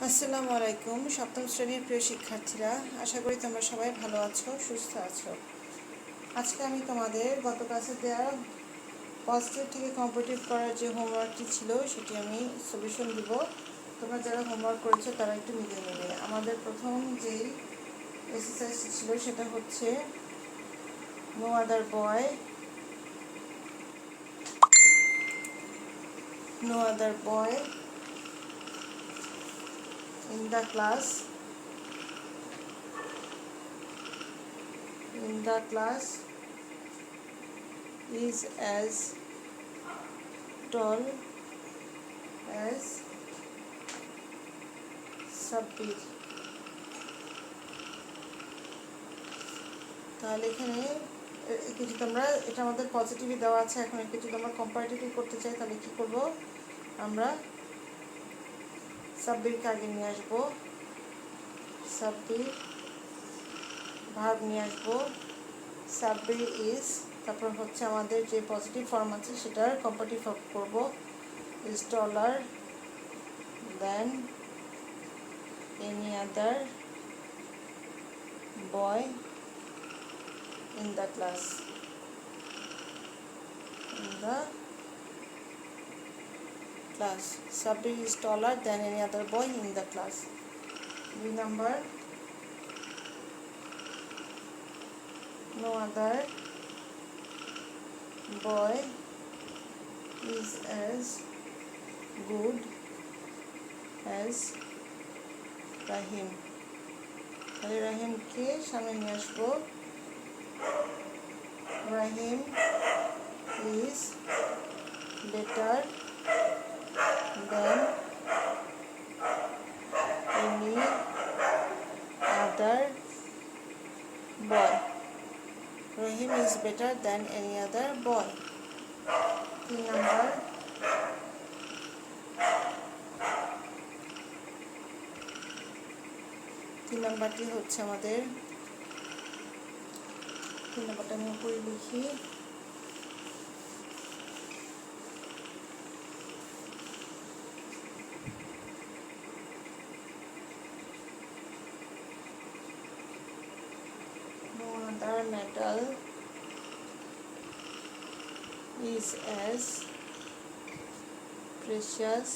আসসালামু আলাইকুম সপ্তম শ্রেণীর প্রিয় শিক্ষার্থীরা, আশা করি তোমরা সবাই ভালো আছো, সুস্থ আছো। আজকে আমি তোমাদের গত ক্লাসে দেওয়া পজিটিভ থেকে কম্পারেটিভ করার যে হোমওয়ার্কটি ছিল সেটি আমি সলিউশন দিব। তোমরা যারা হোমওয়ার্ক করেছো তারা একটু মিলিয়ে নেবে। আমাদের প্রথম যেই এক্সারসাইজটি ছিল সেটা হচ্ছে no other boy in the class is as tall as Sabbir. তাহলে এখানে কিছু তোমরা, এটা আমাদের পজিটিভই দেওয়া আছে, এখন কিছু তোমরা কম্পারেটিভলি করতে চাই, তাহলে কি করব, আমরা সাব্বিরকে আগে নিয়ে আসবো, সাব্বির ভার্ব নিয়ে আসবো, সাব্বির ইজ, তারপর হচ্ছে আমাদের যে পজিটিভ ফর্ম আছে সেটার কম্পারেটিভ ফর্ম করব, is taller than any other boy in the class. Sabir is taller than any other boy in the class. B number, no other boy is as good as Rahim. তাহলে রাহিমকে সামনে নিয়ে আসবো, Rahim is better than any other boy. Rahim is better than any other boy. 3 number, নাম্বারটি হচ্ছে আমাদের 3 নাম্বারটা আমি উপরে লিখি, no other metal is as precious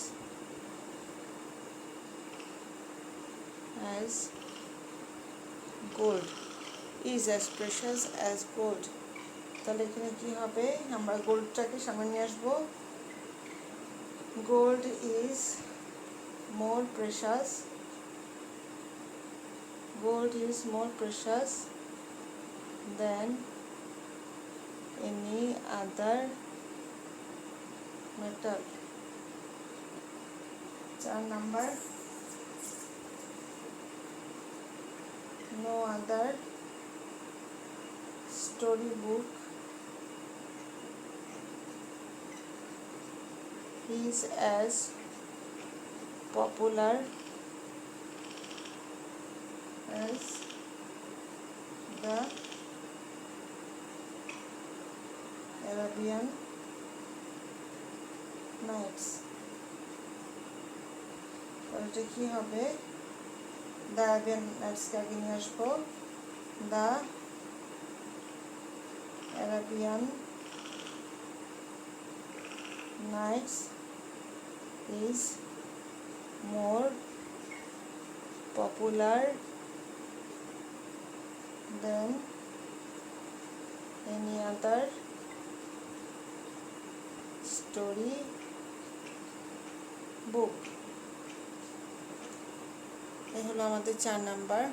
as gold. Is as precious as gold. তাহলে এখানে কি হবে, আমরা গোল্ডটাকে সামনে নিয়ে আসবো, gold is more precious than any other metal. 4 number, no other storybook is as popular as the Arabian Nights. তাহলে কি হবে, দ্য অ্যারাবিয়ান নাইটসকে আগে নিয়ে আসবো, the Arabian Nights is more popular than any other story book. এই হলো আমাদের 4 number.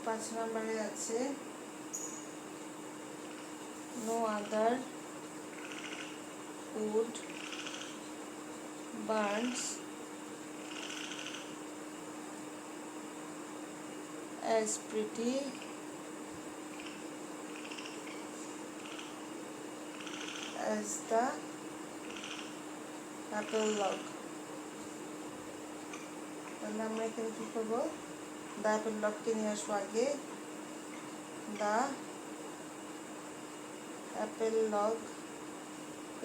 5 নম্বরে আছে no other wood burns as pretty as the apple log. তাহলে আমরা এখানে কী করবো, দ্য অ্যাপেল লগকে নিয়ে আসবো আগে। দ্য অ্যাপেল লগ,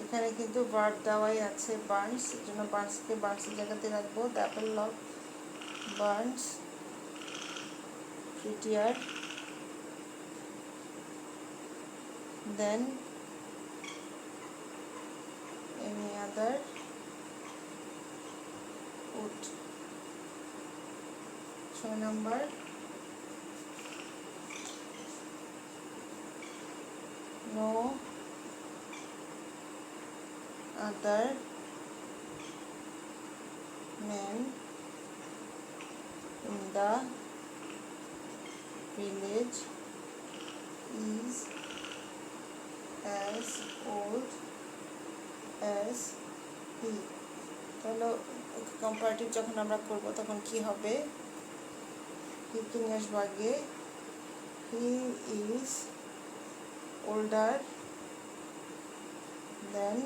এখানে কিন্তু ভার্ব দেওয়াই আছে বার্নস, এর জন্য বার্নসকে বার্নসের জায়গাতে রাখবো। The apple log burns prettier than any other wood. 6 number, no other man in the village is as old as he. তাহলে কম্পারেটিভ যখন আমরা করব তখন কি হবে, হি কে নিয়ে আসবো আগে। He is older than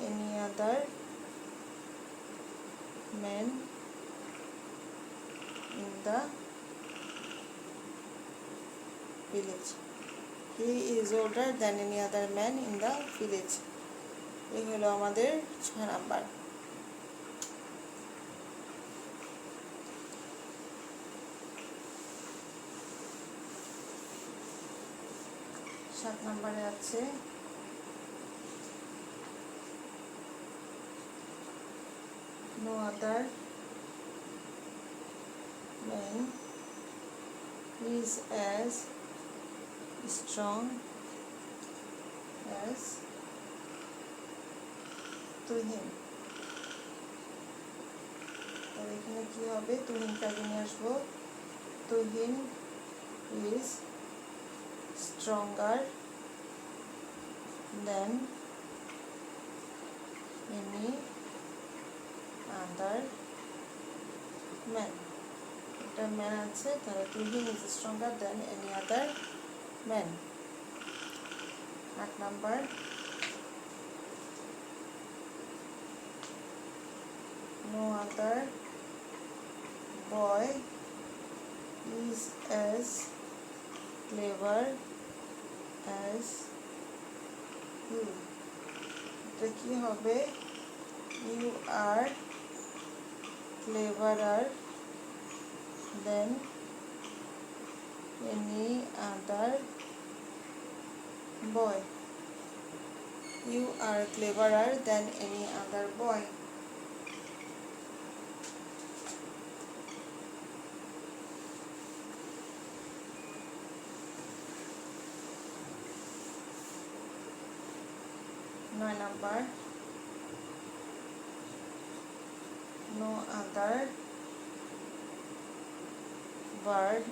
any other man in the village. He is older than any other man in the village. এই হলো আমাদের 6 নাম্বার। সাত নম্বরে আছে no other man is as strong as Tuhin. তাহলে এখানে কি হবে, তুহিনকে আগে নিয়ে আসবো। Tuhin is stronger than any other man. একটা ম্যান আছে, তাহলে Tuhin is stronger than any other man. 8 number, no other boy is as clever as you. এটা কি হবে, you are cleverer than any other boy. You are cleverer than any other boy. Nine number, no other bird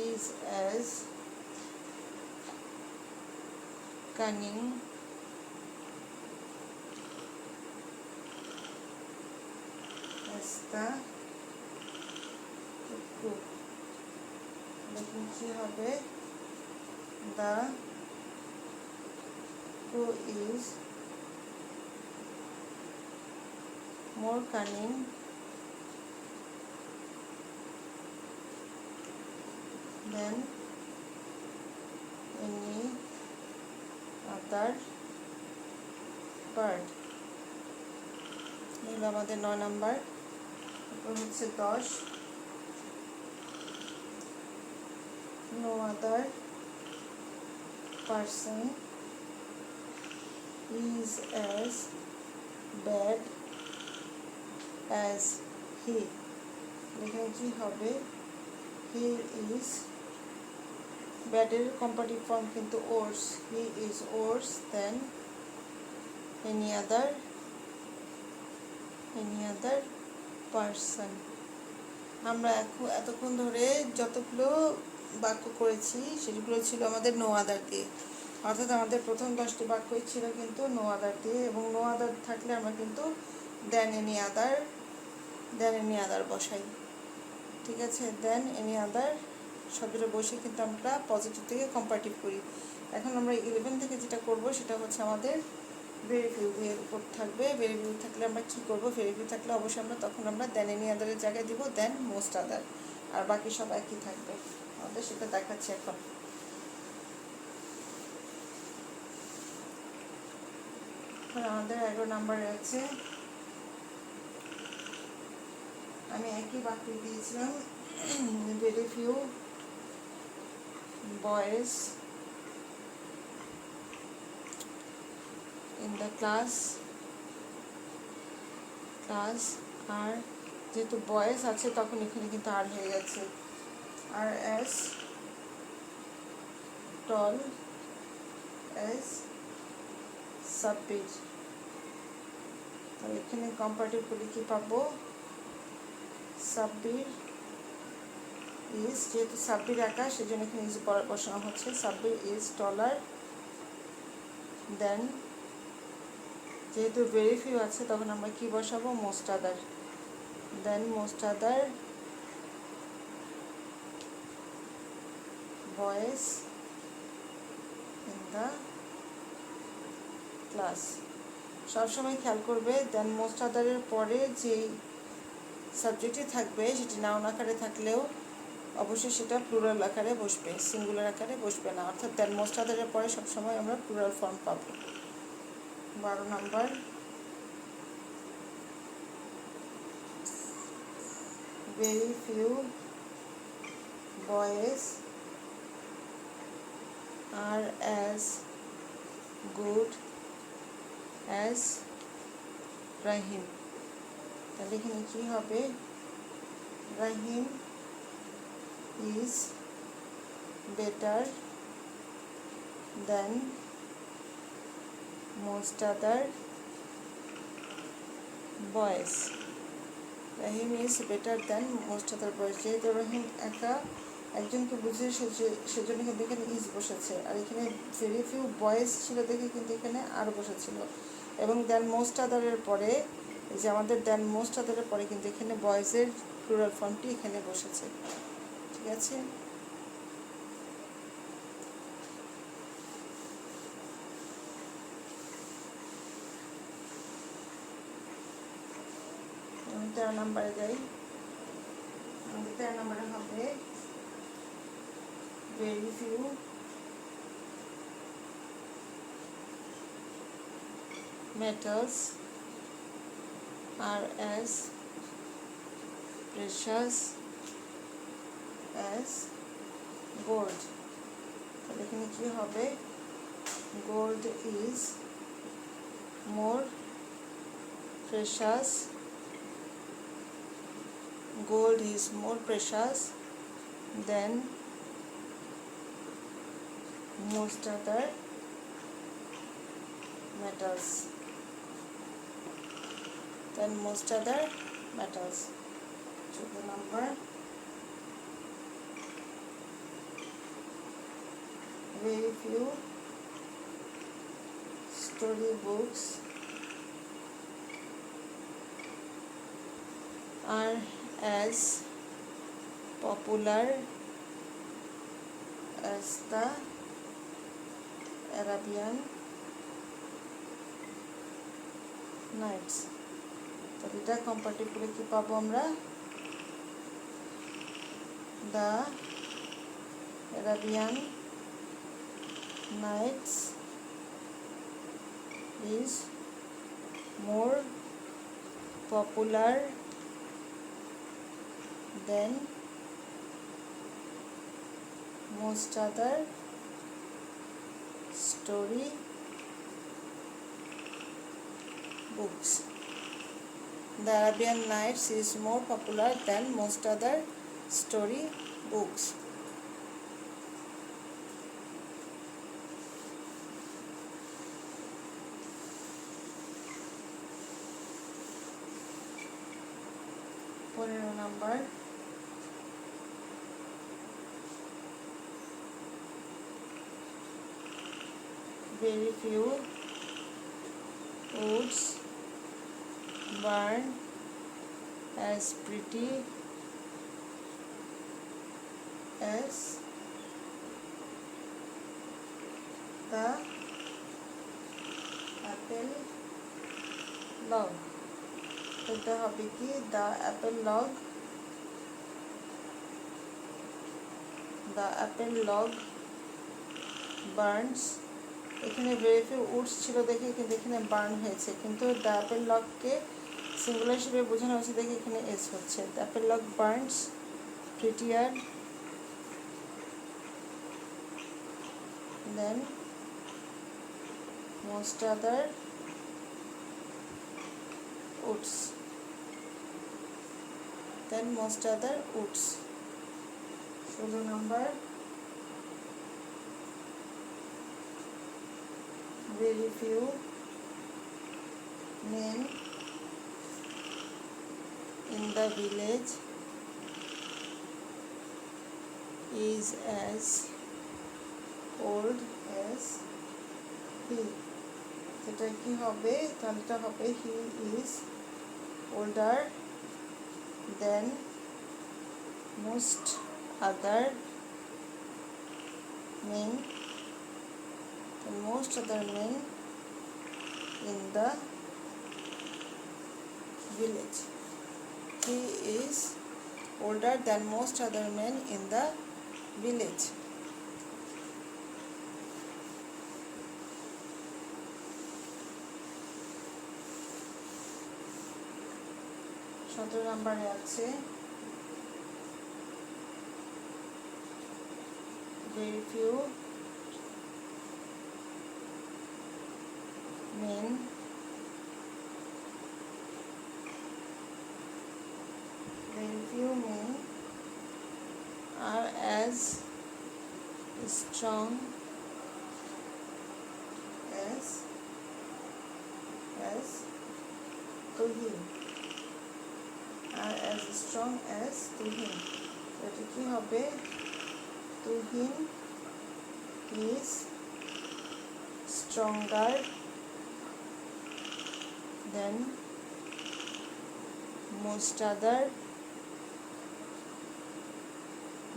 is as cunning as the cuckoo. দেখুন কি হবে, the cuckoo is more cunning than any other bird. এগুলো আমাদের 9 number. এরপর হচ্ছে 10, no other person is as bad as he. এখানে কি হবে, he is bad এর কম্পারেটিভ ফর্ম কিন্তু worse. he is worse than any other person. আমরা এতক্ষণ ধরে যতগুলো বাক্য করেছি সেগুলো ছিল আমাদের নো আদার দিয়ে, অর্থাৎ আমাদের প্রথম 10টি বাক্যই ছিল কিন্তু নো আদার দিয়ে, এবং নো আদার থাকলে আমরা কিন্তু দেন এনি আদার বসাই। ঠিক আছে, দেন এনি আদার শব্দটা বসে কিন্তু আমরা পজিটিভ থেকে কম্পারেটিভ করি। এখন আমরা 11 থেকে যেটা করব সেটা হচ্ছে আমাদের ভেরি ফিউ এর উপর থাকবে। ভেরি ফিউ থাকলে আমরা কী করবো? ভেরি ফিউ থাকলে অবশ্যই আমরা তখন দেন এনি আদারের জায়গায় দিব দেন মোস্ট আদার, আর বাকি সব একই থাকবে আমাদের, সেটা দেখাচ্ছি এখন। আমাদের 11 নাম্বারে আছে, আমি একই বাক্য দিয়েছিলাম, very few boys in the class আর যেহেতু বয়েজ আছে তখন এখানে কিন্তু আর হয়ে গেছে, আর অ্যাজ টল অ্যাজ সাব্বির। তাহলে এখানে কম্পারেটিভ করে কি পাবো? সাব্বির ইজ, যেহেতু সাব্বির একা সেজন্য এখানে ইজ বসানো হচ্ছে, সাব্বির ইজ টলার দেন, যেহেতু ভেরি ফিউ আছে তখন আমরা কি বসাবো? Most other, then most other boys in the class. সবসময় খেয়াল করবে দেন মোস্ট আদারের পরে যেই সাবজেক্টই থাকবে সেটি নাউন আকারে থাকলেও অবশ্যই সেটা প্লুরাল আকারে বসবে, সিঙ্গুলার আকারে বসবে না, অর্থাৎ দেন মোস্ট আদারের পরে সবসময় আমরা প্লুরাল ফর্ম পাব। 12 number, very few boys are as good as Rahim। তাহলে এখানে কি হবে? Rahim is better than most other boys। Rahim is better than most other boys, যেহেতু রহিম একা একজনকে বুঝে সেজন্য কিন্তু এখানে ইজ বসেছে, আর এখানে ভেরি ফিউ বয়েজ ছিল দেখে কিন্তু এখানে আর বসেছিল, এবং দেন মোস্ট আদারের পরে এই যে আমাদের দেন মোস্ট আদারের পরে কিন্তু এখানে বয়েজের প্লুরাল ফর্মটি এখানে বসেছে। ঠিক আছে, আমি 13 নাম্বারে যাই। আমাদের 13 নাম্বারে হবে very few metals are as precious as gold। তাহলে এখানে কি হবে? gold is more precious, gold is more precious than most other metals, than most other metals। 14 number, very few story books are as popular as the Arabian Nights। তো এটা comparative করে কি পাবো আমরা? The Arabian Nights is more popular than most other story books। The Arabian Nights is more popular than most other story books। পনেরো নাম্বার, very few woods burn as pretty as the apple log. এটা হবে কি the apple log, the apple log burns. এখানে very few woods ছিল দেখে কিন্তু এখানে বার্ন হয়েছে, কিন্তু দ্য অ্যাপেল লগকে সিঙ্গুলার হিসেবে বোঝানো হয়েছে দেখে এখানে এস হচ্ছে। The apple log burns prettier than most other woods, then most other woods. 16 number, very few men in the village is as old as he. এটা কি হবে, তাহলে এটা হবে he is older than most other men, most other men in the village. He is older than most other men in the village. সতেরো নম্বরে আছে very few men are as strong as to him, are as strong as to him. এটা কি হবে, to him is stronger than most other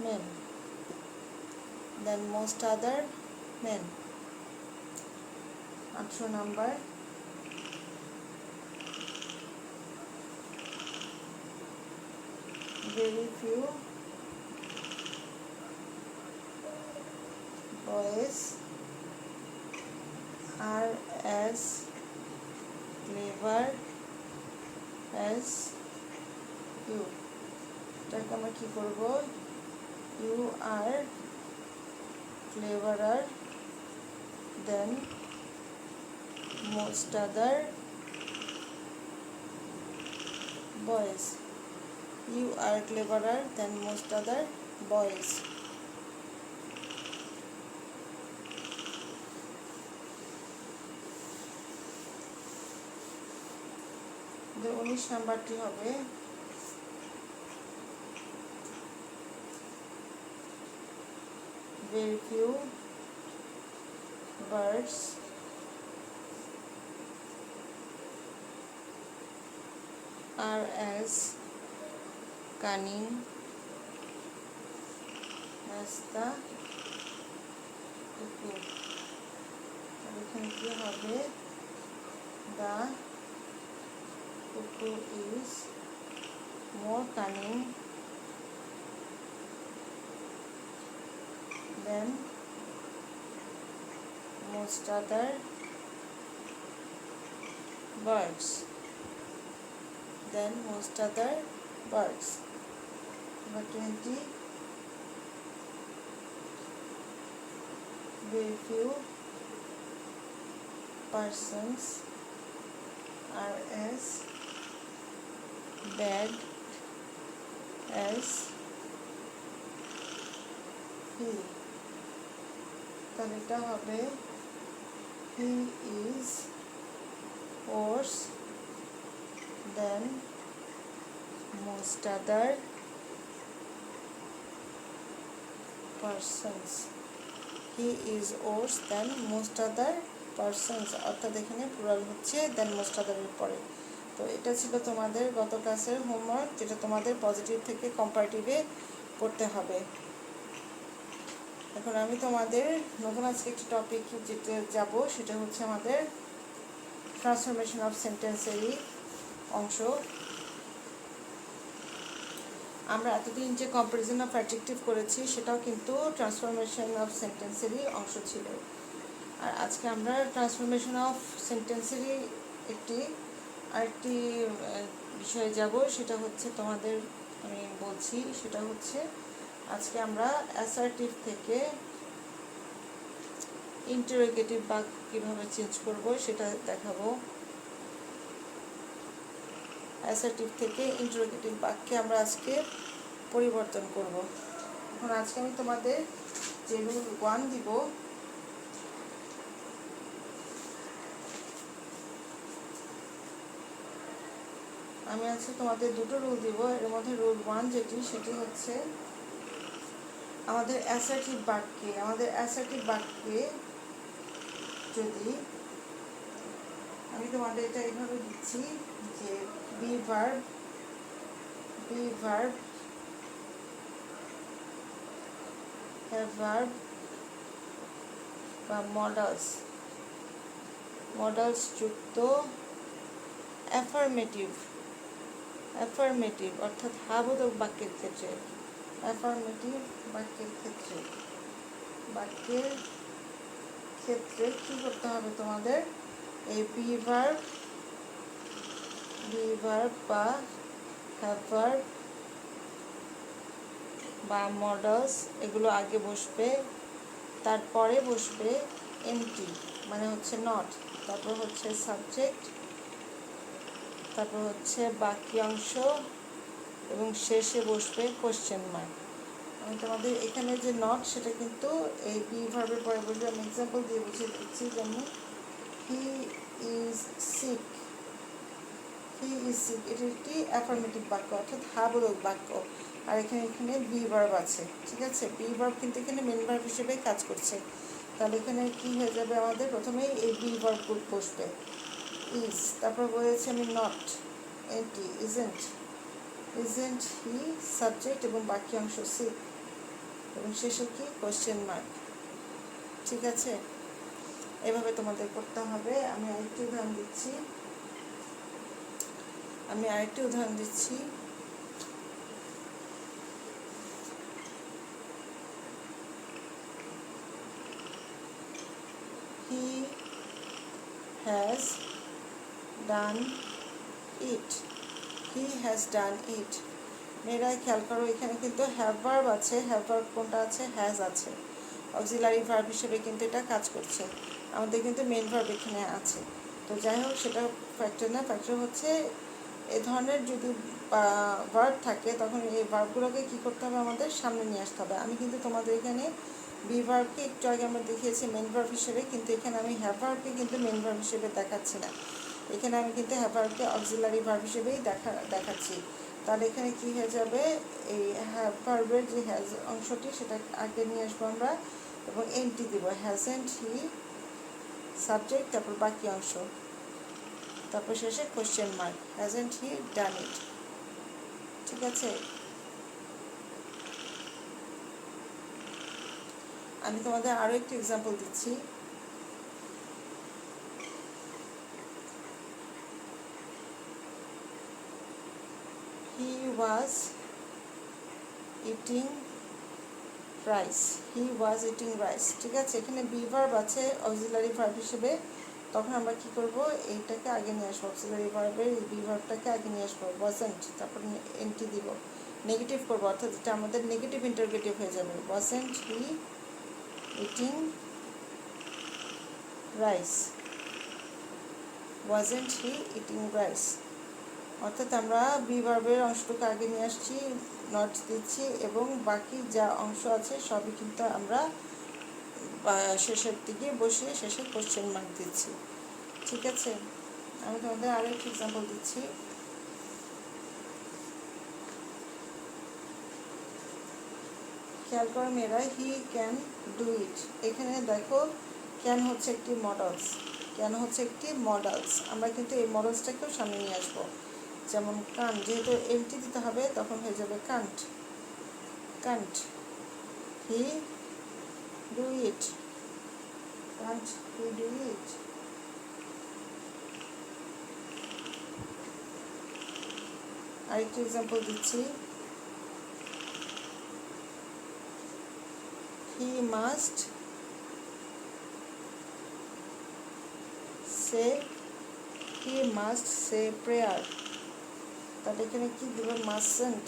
men, than most other men. 18 number, very few boys are as clever as you. এটাকে আমরা কি করব, you are cleverer than most other boys. You are cleverer than most other boys. যে 19 নাম্বারটি হবে very few birds are as cunning as the cuckoo. এখানে কি হবে, the cuckoo is more cunning than most other birds, than most other birds. Number 20, very few persons are as bad as he. তাহলে এটা হবে he is worse than most other persons. He is worse than most other persons, অর্থাৎ এখানে plural হচ্ছে দেন most আদারের পরে। তো এটা ছিল তোমাদের গত ক্লাসের হোমওয়ার্ক, যেটা তোমাদের পজিটিভ থেকে কম্পারেটিভে করতে হবে। এখন আমি তোমাদের নতুন আজকে একটি টপিক যেটা যাব, সেটা হচ্ছে আমাদের ট্রান্সফরমেশন অফ সেন্টেন্সেরই অংশ। আমরা এতদিন যে কম্পারিজন অফ অ্যাডজেক্টিভ করেছি সেটাও কিন্তু ট্রান্সফরমেশন অফ সেন্টেন্সেরই অংশ ছিল। আর আজকে আমরা ট্রান্সফরমেশন অফ সেন্টেন্সেরই আরেকটি বিষয়ে যাব। সেটা হচ্ছে তোমাদের আমি বলছি, সেটা হচ্ছে আজকে আমরা অ্যাসার্টিভ থেকে ইন্টারোগেটিভ বাক্য কীভাবে চেঞ্জ করব সেটা দেখাবো। অ্যাসার্টিভ থেকে ইন্টারোগেটিভ বাক্যে আমরা আজকে পরিবর্তন করব। এখন আজকে আমি তোমাদের যে রুল 1 দিব, আমি আজকে তোমাদের দুটো রুল দিব। এর মধ্যে রুল 1 সেটি হচ্ছে আমাদের অ্যাসার্টিভ বাক্যে যদি আমি তোমাদের এটা এইভাবে দিচ্ছি যে বি ভার্ব হ্যাভ ভার্ব বা মডালস যুক্ত অ্যাফার্মেটিভ অর্থাৎ হাবোধক বাক্যের ক্ষেত্রে, বাক্যের ক্ষেত্রে কি করতে হবে তোমাদের? এই বি ভার্ব বা হ্যাভ ভার্ব বা মডালস এগুলো আগে বসবে, তারপরে বসবে এমটি মানে হচ্ছে নট, তারপর হচ্ছে সাবজেক্ট, তারপর হচ্ছে বাক্যাংশ এবং শেষে বসবে কোশ্চেন মার্ক। আমি তোমাদের এখানে যে নট সেটা কিন্তু এই বি ভার্বের পরে বসবে। আমি এক্সাম্পল দিয়ে বুঝিয়ে দিচ্ছি, যেমন হি ইজ সিক, এটি একটি অ্যাফার্মেটিভ বাক্য অর্থাৎ হাবোধক বাক্য। আর এখানে বি ভার্ব আছে, ঠিক আছে? বি ভার্ব কিন্তু এখানে মেন ভার্ব হিসেবে কাজ করছে। তাহলে এখানে কি হয়ে যাবে? আমাদের প্রথমেই এই বি ভার্ব বসবে, ইজ, তারপর বলেছি আমি not, anti, isn't he, subject এবং বাক্যাংশ সিক, এবং শেষে কি? Question mark. ঠিক আছে, এভাবে তোমাদের করতে হবে। আমি আরেকটি উদাহরণ দিচ্ছি। হি হ্যাজ ডান ইট। মেয়েরা খেয়াল করো, এখানে কিন্তু হ্যাভ ভার্ব আছে। হ্যাভ ভার্ব কোনটা আছে? হ্যাজ আছে। অক্সিলারি ভার্ব হিসেবে কিন্তু এটা কাজ করছে। আমাদের কিন্তু মেন ভার্ব এখানে আছে। তো যাই হোক, সেটা ফ্যাক্টর না, ফ্যাক্টর হচ্ছে এ ধরনের যদি ভার্ব থাকে তখন এই ভার্বগুলোকে কী করতে হবে? আমাদের সামনে নিয়ে আসতে হবে। আমি কিন্তু তোমাদের এখানে বি ভার্বকে একটু আগে আমরা দেখিয়েছি মেন ভার্ব হিসেবে, কিন্তু এখানে আমি হ্যাভ ভার্বকে কিন্তু মেন ভার্ব হিসেবে দেখাচ্ছি না। এখানে আমি কিন্তু হ্যাভ ভার্বকে অক্সিলারি ভার্ব হিসেবেই দেখাচ্ছি। তাহলে এখানে কি হয়ে যাবে? এই হ্যাভ ভার্বের যে হ্যাজ অংশটি সেটা আগে নিয়ে আসবো আমরা, এবং এনটি দিব, হ্যাজেন্ট হি, সাবজেক্ট, তারপর বাকি অংশ, তারপর শেষে কোশ্চেন মার্ক, হ্যাজেন্ট হি ডান ইট। ঠিক আছে, আমি তোমাদের আরও একটি এক্সাম্পল দিচ্ছি। হি ওয়াজ ইটিং রাইস। ঠিক আছে, এখানে বি ভার্ব আছে অক্সিলারি ভার্ব হিসেবে। তখন আমরা কি করব? এইটাকে আগে নিয়ে আসবো, অক্সিলারি ভার্বের বি ভার্বটাকে আগে নিয়ে আসবো, ওয়াজন্ট, তারপর এনটি দিব, নেগেটিভ করবো, অর্থাৎ এটা আমাদের নেগেটিভ ইন্টারগেটিভ হয়ে যাবে। ওয়াজন্ট হি ইটিং রাইস, অর্থাৎ আমরা বি ভার্বের অংশটুকু আগে নিয়ে আসছি, নট দিচ্ছি, এবং বাকি যা অংশ আছে সবই কিন্তু আমরা শেষের দিকে বসিয়ে শেষে কোশ্চেন মার্ক দিচ্ছি। ঠিক আছে, আমি তোমাদের আরও একটি এক্সাম্পল দিচ্ছি। খেয়াল করো মেয়েরা, হি ক্যান ডু ইট। এখানে দেখো ক্যান হচ্ছে একটি মডালস, আমরা কিন্তু এই মডালসটাকেও সামনে নিয়ে আসবো। যেমন কান, যেহেতু এমটি দিতে হবে তখন হয়ে যাবে কান্ট, হি ডু ইট, আরেকটি এক্সাম্পল দিচ্ছি, হি মাস্ট সে প্রেয়ার। তাহলে এখানে কি দেবে? মাস্টন্ট,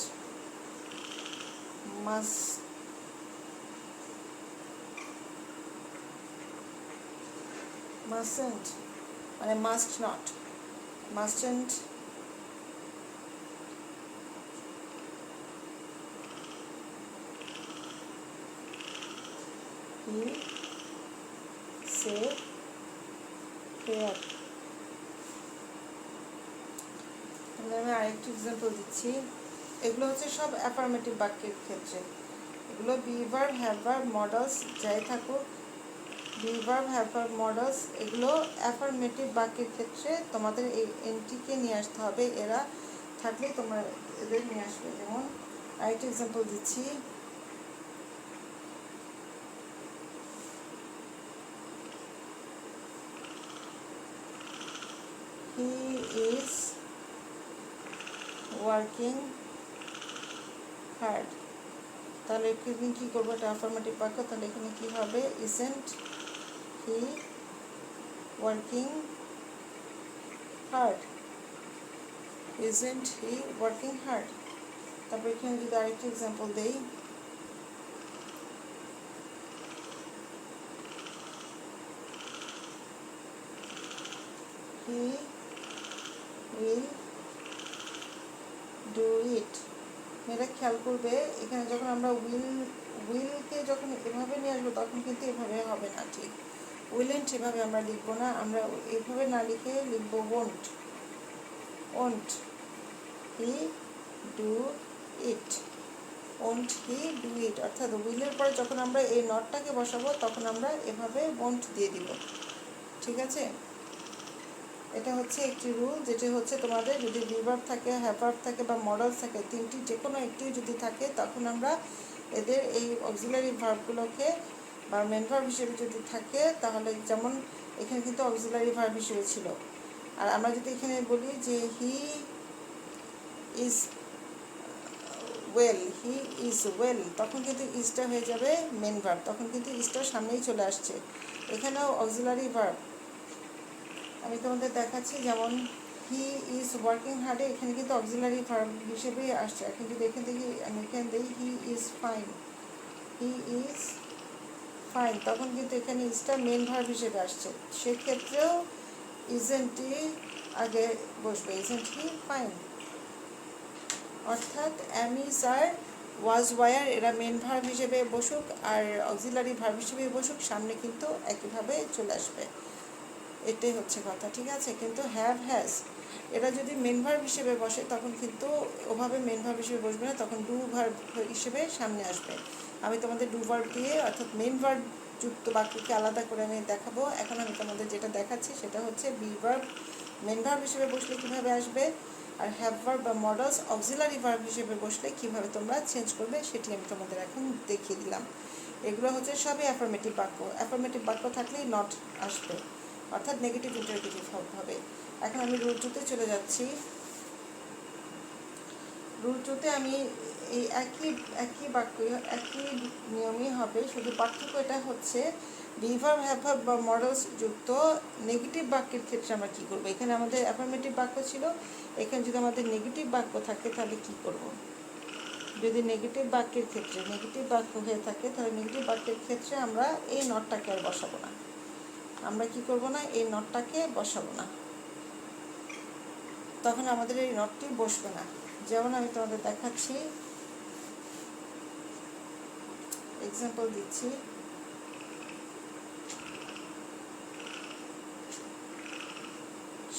মাস্টন্ট মানে must not, mustn't he say prayer. আমি আরেকটি এক্সাম্পল দিচ্ছি, এগুলো হচ্ছে সব অ্যাফার্মেটিভ বাক্যের ক্ষেত্রে। এগুলো be verb, have verb, modals যাই থাকুক, be verb, have verb, modals এগুলো অ্যাফার্মেটিভ বাক্যের ক্ষেত্রে তোমাদের এই এনটিকে নিয়ে আসতে হবে। এরা থাকলে তোমরা এদের নিয়ে আসবে। যেমন আরেকটি এক্সাম্পল দিচ্ছি, হি ইজ ওয়ার্কিং হার্ড। তাহলে এখানে কী করবো? এটা অ্যাফার্মেটিভ বাক্য, তাহলে এখানে কী হবে? Isn't he working hard, isn't he working hard. তারপর এখানে যদি আরেকটি এক্সাম্পল দেই, হি উইল ডু ইট। মেয়েরা খেয়াল করবে, এখানে যখন আমরা উইলকে যখন এভাবে নিয়ে আসবো তখন কিন্তু এভাবে হবে না, ঠিক উইলেন্ট এভাবে আমরা লিখবো না, আমরা এভাবে না লিখে লিখবো won't, won't he do it, won't he do it. অর্থাৎ উইলের পরে যখন আমরা এই নটটাকে বসাবো তখন আমরা এভাবে ওন্ট দিয়ে দিব, ঠিক আছে? এটা হচ্ছে একটি রুল, যেটি হচ্ছে তোমাদের যদি ভার্ব থাকে, হ্যাভ ভার্ব থাকে বা মডেলস থাকে, তিনটি যে কোনো একটি যদি থাকে তখন আমরা এদের এই অক্সিলারি ভার্বগুলোকে বা মেন ভার্ব হিসেবে যদি থাকে, তাহলে যেমন এখানে কিন্তু অক্সিলারি ভার্ব হিসেবে ছিল। আর আমরা যদি এখানে বলি যে he is well, he is well, তখন কিন্তু ইজটা হয়ে যাবে মেন ভার্ব, তখন কিন্তু ইজটার সামনেই চলে আসছে। এখানেও অক্সিলারি ভার্ব আমি তোমাদের দেখাচ্ছি, যেমন হি ইজ ওয়ার্কিং হার্ডে, এখানে কিন্তু অক্সিলারি ভার্ব হিসেবেই আসছে। এখন যদি এখান থেকে আমি এখানে দিই he is fine, he is fine, তখন কিন্তু এখানে ইজটা মেন ভার্ব হিসেবে আসছে, সেক্ষেত্রেও ইজেন্টই আগে বসবে, ইজেন্ট হি ফাইন। অর্থাৎ অ্যাম, ইজ, আর, ওয়াজ, ওয়ার এরা মেন ভার্ব হিসেবে বসুক আর অক্সিলারি ভার্ব হিসেবে বসুক, সামনে কিন্তু একইভাবে চলে আসবে, এটাই হচ্ছে কথা, ঠিক আছে? কিন্তু হ্যাভ, হ্যাজ এরা যদি মেন ভার্ব হিসেবে বসে তখন কিন্তু ওভাবে মেন ভার্ব হিসেবে বসবে না, তখন ডু ভার্ব হিসেবে সামনে আসবে। আমি তোমাদের ডু ভার্ব দিয়ে অর্থাৎ মেন ভার্ব যুক্ত বাক্যকে আলাদা করে আমি দেখাবো। এখন আমি তোমাদের যেটা দেখাচ্ছি সেটা হচ্ছে বি ভার্ব মেন ভার্ব হিসেবে বসলে কীভাবে আসবে, আর হ্যাভ ভার্ব বা মডেলস অক্সিলারি ভার্ব হিসেবে বসলে কীভাবে তোমরা চেঞ্জ করবে সেটি আমি তোমাদের এখন দেখিয়ে দিলাম। এগুলো হচ্ছে সবই অ্যাফার্মেটিভ বাক্য, অ্যাফার্মেটিভ বাক্য থাকলেই নট আসবে, অর্থাৎ নেগেটিভ ইন্টারোগেটিভ হবে। এখন আমি রুল টুতে চলে যাচ্ছি। রুল টুতে আমি এই একই বাক্য একই নিয়মই হবে, শুধু পার্থক্য এটা হচ্ছে বি ভার্ব, হ্যাভ ভার্ব বা মডেলস যুক্ত নেগেটিভ বাক্যের ক্ষেত্রে আমরা কী করবো। এখানে আমাদের অ্যাফার্মেটিভ বাক্য ছিল, এখানে যদি আমাদের নেগেটিভ বাক্য থাকে তাহলে কী করব। যদি নেগেটিভ বাক্যের ক্ষেত্রে নেগেটিভ বাক্য হয়ে থাকে তাহলে নেগেটিভ বাক্যের ক্ষেত্রে আমরা এই নটটাকে আর বসাবো না, আমরা কি করব না, এই নটটাকে বসাবো না, তখন আমাদের এই নটটি বসবে না। যেমন আমি তোমাদের দেখাচ্ছি, এক্সাম্পল দিচ্ছি,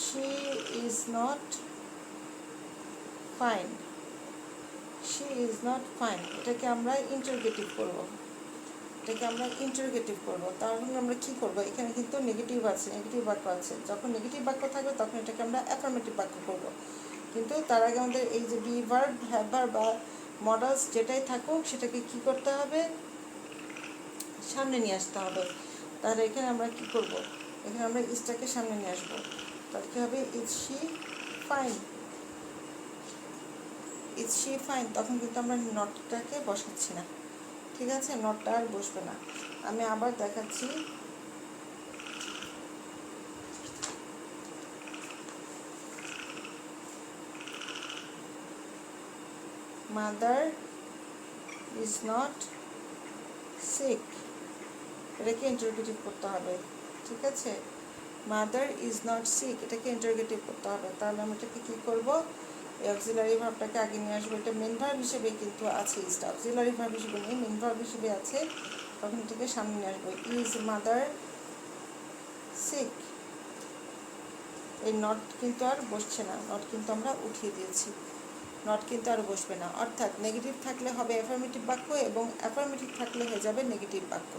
she is not fine, she is not fine এটাকে আমরা ইন্টারোগেটিভ করব, তাহলে আমরা কি করব, এখানে কিন্তু নেগেটিভ আছে, নেগেটিভ বাক্য আছে, যখন নেগেটিভ বাক্য থাকবে তখন এটাকে আমরা অ্যাফার্মেটিভ বাক্য করব। কিন্তু তার আগে আমাদের এই যে বি ভার্ব, হ্যাভ ভার্ব বা মডেলস যেটাই থাকুক সেটাকে কি করতে হবে, সামনে নিয়ে আসতে হবে। তাহলে এখানে আমরা কি করব, এখানে আমরা ইজটাকে সামনে নিয়ে আসবো, তাহলে কী হবে, is she fine, is she fine, তখন কিন্তু আমরা নটটাকে বসাচ্ছি না, ঠিক আছে? নটটা আর বসবে না। আমি আবার দেখাচ্ছি। মাদার ইজ নট সিক, এটাকে ইন্টারোগেটিভ করতে হবে, ঠিক আছে? মাদার ইজ নট সিক, এটাকে ইন্টারোগেটিভ করতে হবে। তাহলে আমি এটাকে কী করবো, অক্সিলারি ভার্বটাকে আগে নিয়ে আসবো। এটা মেন ভার্ব হিসেবে কিন্তু আছে, ইজটা অক্সিলারি ভার্ব হিসেবে নেই, মেন ভার্ব হিসেবে আছে, তখন এটাকে সামনে নিয়ে আসবো। ইজ মাদার সিক, এই নট কিন্তু আর বসছে না, নট কিন্তু আমরা উঠিয়ে দিয়েছি, নট কিন্তু আর বসবে না। অর্থাৎ নেগেটিভ থাকলে হবে অ্যাফার্মেটিভ বাক্য এবং অ্যাফার্মেটিভ থাকলে হয়ে যাবে নেগেটিভ বাক্য।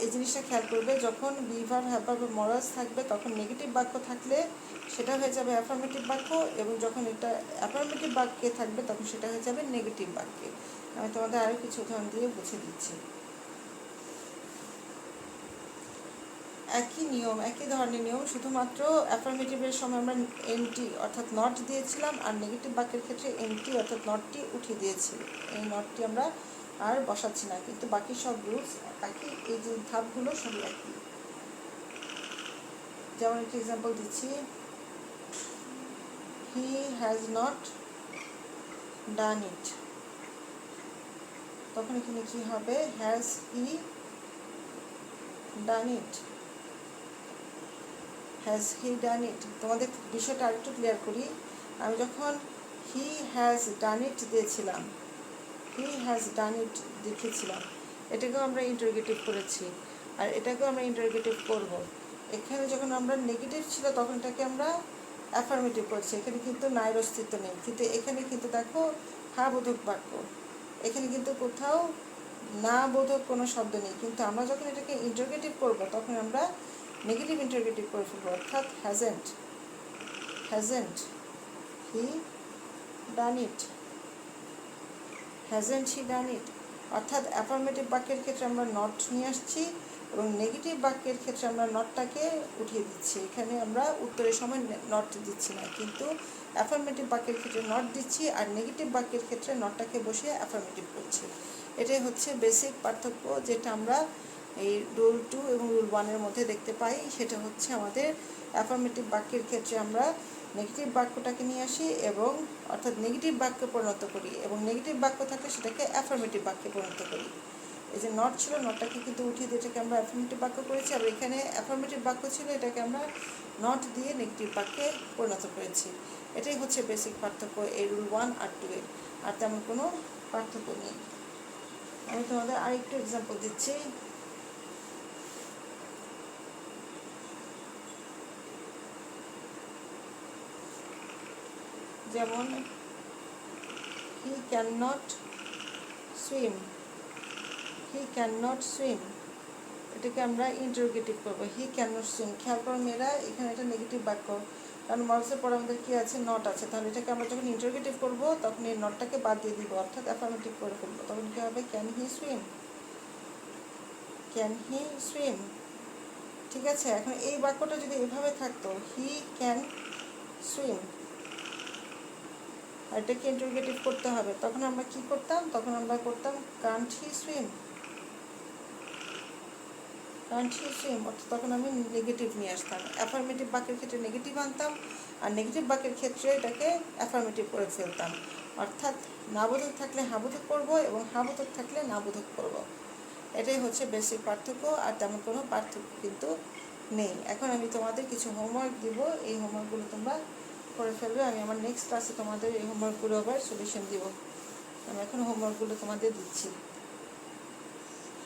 এই জিনিসটা খেয়াল করবে, যখন B verb, have verb, morals থাকবে তখন নেগেটিভ বাক্য থাকলে সেটা হয়ে যাবে অ্যাফার্মেটিভ বাক্য, এবং যখন এটা অ্যাফার্মেটিভ বাক্যে থাকবে তখন সেটা হয়ে যাবে নেগেটিভ বাক্যে। আমি তোমাদের আরও কিছু উদাহরণ দিয়ে বুঝিয়ে দিচ্ছি। একই নিয়ম, একই ধরনের নিয়ম, শুধুমাত্র অ্যাফার্মেটিভের সময় আমরা এনটি অর্থাৎ নট দিয়েছিলাম, আর নেগেটিভ বাক্যের ক্ষেত্রে এনটি অর্থাৎ নটটি উঠিয়ে দিয়েছি। এই নটটি আমরা আর বসাচ্ছি না, কিন্তু বাকি সব রুলস একই, এই যে ধাপগুলো সবই একই। যেমন একটা এক্সাম্পল দিচ্ছি, হি হ্যাজ নট ডান ইট, তখন এখানে কি হবে, has he done it, has he ডান ইট। তোমাদের বিষয়টা আরেকটু ক্লিয়ার করি। আমি যখন হি হ্যাজ ডান ইট দিয়েছিলাম, হি হ্যাজ ডান ইট লিখেছিলাম, এটাকেও আমরা ইন্টারোগেটিভ করেছি, আর এটাকেও আমরা ইন্টারোগেটিভ করব। এখানে যখন আমরা নেগেটিভ ছিল তখন এটাকে আমরা অ্যাফার্মেটিভ করছি, এখানে কিন্তু নায়ের অস্তিত্ব নেই, কিন্তু এখানে কিন্তু দেখো হা বোধক বাক্য, এখানে কিন্তু কোথাও না বোধক কোনো শব্দ নেই, কিন্তু আমরা যখন এটাকে ইন্টারোগেটিভ করব তখন আমরা নেগেটিভ ইন্টারোগেটিভ করে ফেলবো। অর্থাৎ হ্যাজেন্ট, হ্যাজেন্ট হি ডান ইট, হ্যাজেন্ট হি ডান ইট। অর্থাৎ অ্যাফার্মেটিভ বাক্যের ক্ষেত্রে আমরা নট নিয়ে আসছি, এবং নেগেটিভ বাক্যের ক্ষেত্রে আমরা নটটাকে উঠিয়ে দিচ্ছি। এখানে আমরা উত্তরের সময় নট দিচ্ছি না, কিন্তু অ্যাফার্মেটিভ বাক্যের ক্ষেত্রে নট দিচ্ছি, আর নেগেটিভ বাক্যের ক্ষেত্রে নটটাকে বসিয়ে অ্যাফার্মেটিভ করছি। এটাই হচ্ছে বেসিক পার্থক্য, যেটা আমরা এই রুল 2 এবং রুল 1-এর মধ্যে দেখতে পাই। সেটা হচ্ছে আমাদের অ্যাফার্মেটিভ বাক্যের ক্ষেত্রে আমরা নেগেটিভ বাক্যটাকে নিয়ে আসি এবং অর্থাৎ নেগেটিভ বাক্যে পরিণত করি, এবং নেগেটিভ বাক্য থাকলে সেটাকে অ্যাফার্মেটিভ বাক্যে পরিণত করি। এই যে নট ছিল, নটটাকে কিন্তু উঠিয়ে দিয়ে এটাকে আমরা অ্যাফার্মেটিভ বাক্য করেছি, আর এখানে অ্যাফার্মেটিভ বাক্য ছিল, এটাকে আমরা নট দিয়ে নেগেটিভ বাক্যে পরিণত করেছি। এটাই হচ্ছে বেসিক পার্থক্য এই রুল 1 আর 2-এর, আর তেমন কোনো পার্থক্য নেই। আমি তোমাদের আরেকটু এক্সাম্পল দিচ্ছি। যেমন he can not swim, he can not swim, এটাকে আমরা ইন্টারোগেটিভ করবো, হি ক্যান নট সুইম। খেয়াল করো মেয়েরা, এখানে এটা নেগেটিভ বাক্য, কারণ মরালসের পরে আমাদের কী আছে, নট আছে, তাহলে এটাকে আমরা যখন ইন্টারোগেটিভ করবো তখন এই নটটাকে বাদ দিয়ে দিব, অর্থাৎ অ্যাফার্মেটিভ করে ফেলবো। তখন কী হবে, can he swim, can he swim, ঠিক আছে? এখন এই বাক্যটা যদি এভাবে থাকতো, হি ক্যান সুইম, আর এটাকে ইন্টারোগেটিভ করতে হবে, তখন আমরা কি করতাম, তখন আমরা করতাম কান্ট হি সুইম, কান্ট হি সুইম, অর্থাৎ তখন আমি নেগেটিভ নিয়ে আসতাম। অ্যাফার্মেটিভ বাক্যের ক্ষেত্রে নেগেটিভ আনতাম, আর নেগেটিভ বাক্যের ক্ষেত্রে এটাকে অ্যাফার্মেটিভ করে ফেলতাম। অর্থাৎ নাবোধক থাকলে হাবোধক করব, এবং হাবোধক থাকলে নাবোধক করব। এটাই হচ্ছে বেসিক পার্থক্য, আর তেমন কোনো পার্থক্য কিন্তু নেই। এখন আমি তোমাদের কিছু হোমওয়ার্ক দিব, এই হোমওয়ার্কগুলো তোমরা করে ফেলবে। আমি আমার নেক্সট ক্লাসে তোমাদের এই হোমওয়ার্কগুলো আবার সলিউশন দিব। আমি এখন হোমওয়ার্কগুলো তোমাদের দিচ্ছি,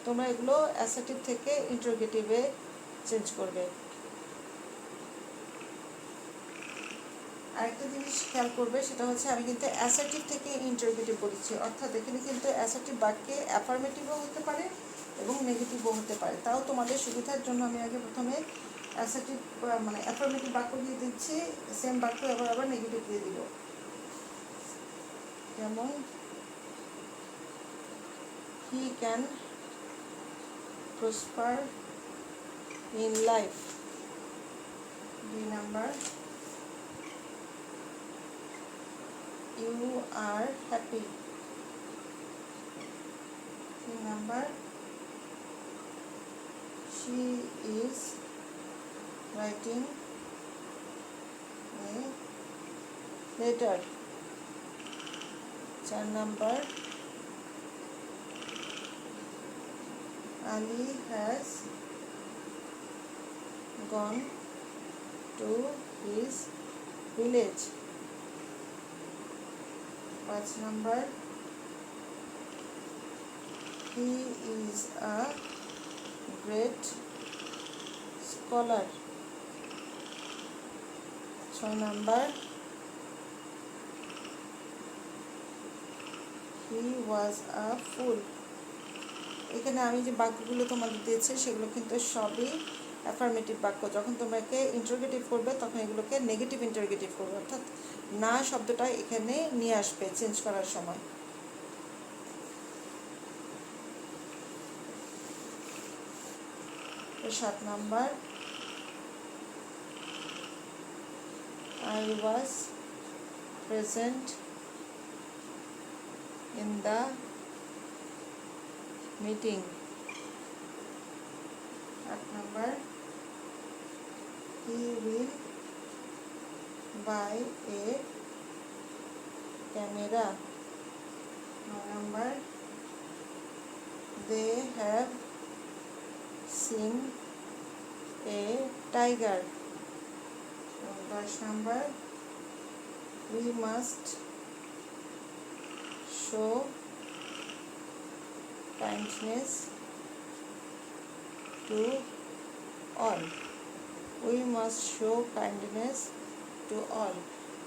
তোমরা এগুলো অ্যাসার্টিভ থেকে ইন্টারোগেটিভে চেঞ্জ করবে। আরেকটা জিনিস খেয়াল করবে, সেটা হচ্ছে আমি কিন্তু অ্যাসার্টিভ থেকে ইন্টারোগেটিভ বলেছি, অর্থাৎ এখানে কিন্তু অ্যাসার্টিভ বাক্যে অ্যাফার্মেটিভও হতে পারে এবং নেগেটিভও হতে পারে। তাও তোমাদের সুবিধার জন্য আমি আগে প্রথমে অ্যাসার্টিভ মানে অ্যাফার্মেটিভ বাক্য দিয়ে দিচ্ছি, সেম বাক্য আবার নেগেটিভ দিয়ে দিব। যেমন he can prosper in life, 2 number. You are happy. 3 number, she is writing a letter. 4 number, Ali has gone to his village. 5 number, he is a great scholar. 6 number, he was a fool. এখানে আমি যে বাক্যগুলো তোমাদের দিয়েছি সেগুলো কিন্তু সবই affirmative বাক্য। যখন তোমাকে ইন্টারোগেটিভ করবে তখন এগুলোকে নেগেটিভ ইন্টারোগেটিভ করবে, অর্থাৎ না শব্দটা এখানে নিয়ে আসবে চেঞ্জ করার সময়। 7 number, I was present in the meeting. 8 number, he will buy a camera. 9 number, they have seen a tiger. 10 number, we must show kindness to all. We must show kindness to all.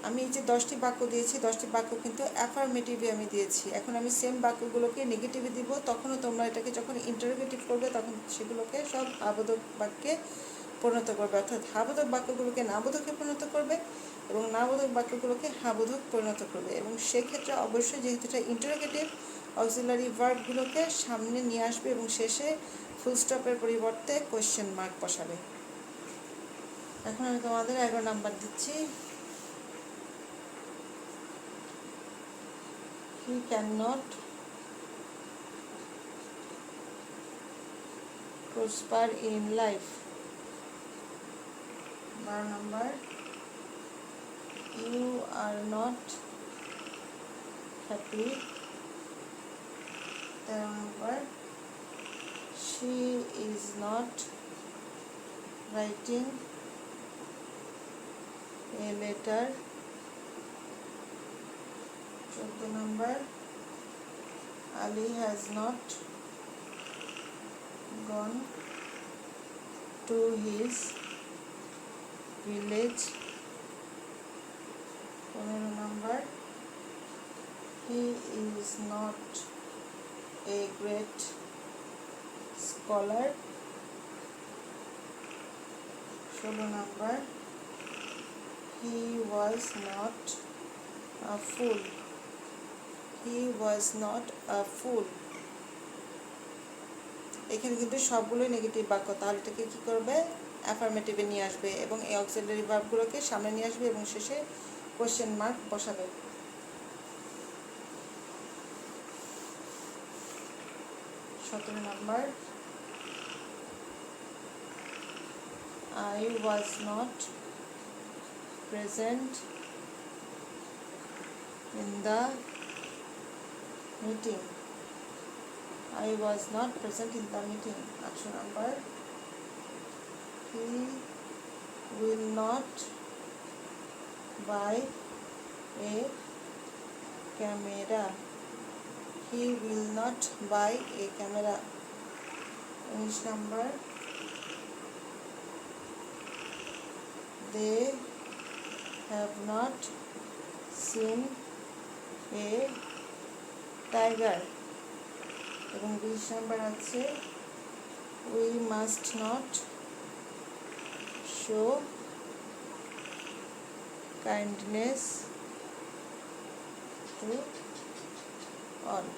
আমি এই যে 10টি বাক্য দিয়েছি, 10টি বাক্য কিন্তু অ্যাফার্মেটিভে আমি দিয়েছি। এখন আমি সেম বাক্যগুলোকে নেগেটিভে দিব, তখনও তোমরা এটাকে যখন ইন্টারোগেটিভ করবে তখন সেগুলোকে সব হাবোধক বাক্যে পরিণত করবে, অর্থাৎ হাবোধক বাক্যগুলোকে নাবোধকে পরিণত করবে এবং নাবোধক বাক্যগুলোকে হাবোধক পরিণত করবে। এবং সেক্ষেত্রে অবশ্যই যেহেতু এটা ইন্টারোগেটিভ, অক্সিলারি ভার্বগুলোকে সামনে নিয়ে আসবে এবং শেষে ফুল স্টপের পরিবর্তে কোয়েশ্চেন মার্ক বসাবে। এখন আমি তোমাদের 11 নাম্বার দিচ্ছি। He cannot prosper in life. 12 number, you are not happy. 13 number, she is not writing a letter. 14 number, Ali has not gone to his village. 15 number, he is not a great scholar. 16 number, he was not a fool. He was not a fool. এখানে কিন্তু সবগুলোই negative বাক্য, তাহলে এটাকে কি করবে, অ্যাফার্মেটিভে নিয়ে আসবে এবং এই অক্সিলারি ভার্বগুলোকে সামনে নিয়ে আসবে এবং শেষে কোয়েশ্চেন মার্ক বসাবে। 17 number, I was not present in the meeting. I was not present in the meeting. 18 number, he will not buy a camera. He will not buy a camera. 19 number, they have not seen a tiger. এবং 20 number আছে, we must not show kindness to all.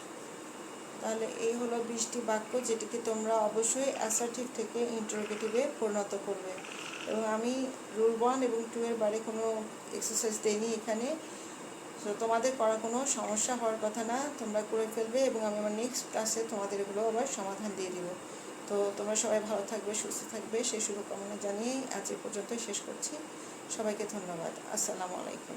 তাহলে এই হলো 20টি বাক্য যেটিকে তোমরা অবশ্যই assertive থেকে ইন্টারোগেটিভে পরিণত করবে। এবং আমি রুল 1 এবং 2 এর বাইরে কোনো এক্সারসাইজ দেইনি এখানে, তো তোমাদের করা কোনো সমস্যা হওয়ার কথা না, তোমরা করে ফেলবে এবং আমি আমার নেক্সট ক্লাসে তোমাদের এগুলো আবার সমাধান দিয়ে দিব। তো তোমরা সবাই ভালো থাকবে, সুস্থ থাকবে, সেই শুভকামনা জানিয়েই আজ এ পর্যন্তই শেষ করছি। সবাইকে ধন্যবাদ। আসসালামু আলাইকুম।